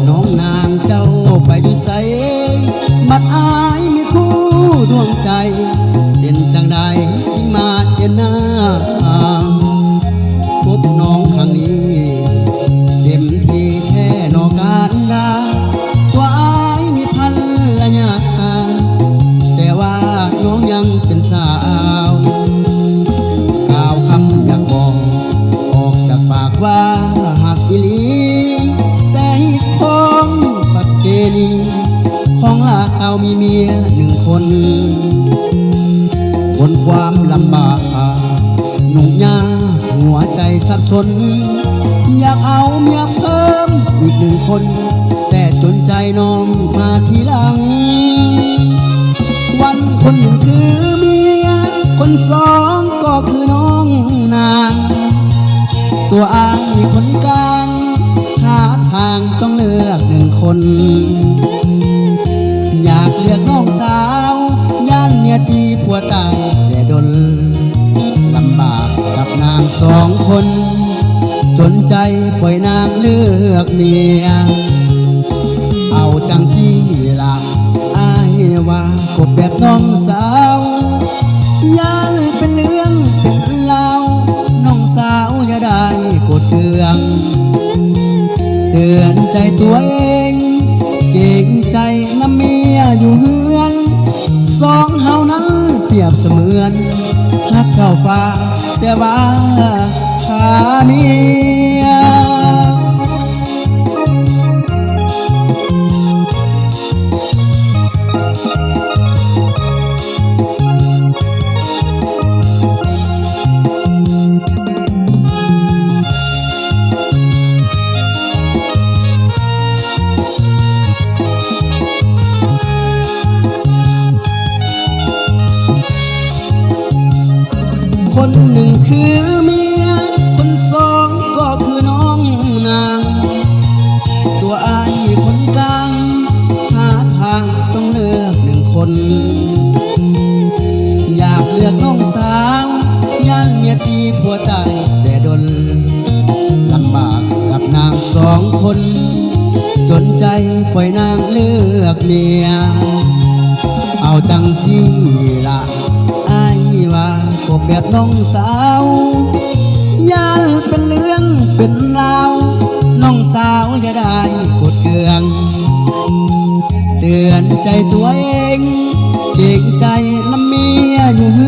น้องนางเจ้าไปอยู่ไสบัดอายมีคู่ดวงใจเป็นจังใดที่มาเห็นหน้าพบน้องครั้งนี้เต็มที่แท้นอการดาว่าอายมีภรรยาแต่ว่าน้องยังเป็นสาวกล่าวคำอยากบอกออกจากปากว่าหักอีหลีแต่ฮิตของปักเกนีของลาวมีเมียหนึ่งคนบนความลำบากหนุ่มยาหัวใจสับสนอยากเอาเมียเพิ่มอีกหนึ่งคนแต่จนใจน้องมาทีหลังวันคนหนึ่งคือเมียคนสองก็คือน้องนางตัวอายคนกลางหาทางต้องเลือกหนึ่งคนอยากเลือกน้องสาวย่านเมียตีผัวตายแต่ดนลำบากกับนางสองคนจนใจปล่อยนางเลือกเมียเอาจังสิละอายว่าก็แบบน้องสาวย่านเป็นเรื่องเป็นเล่าน้องสาวอย่าได้กดเตือนใจตัวเองเก่งใจน้ำเมียอยู่เฮือนสองเฮานั้นเปรียบเสมือนฮักเท่าฟ้าแต่ว่าขาเมียคนหนึ่งคือเมียคนสองก็คือน้องนางตัวอายคนกลางหาทางต้องเลือกหนึ่งคนอยากเลือกน้องสาวย่านเมียตีผัวตายแต่ดนลำบากกับนางสองคนจนใจปล่อยนางเลือกเมียเอาจังสิละอายว่าก็แบบน้องสาวย่านเป็นเรื่องเป็นราวน้องสาวอย่าได้กดเกลืองเตือนใจตัวเองเก่งใจน้ำเมียอยู่เฮื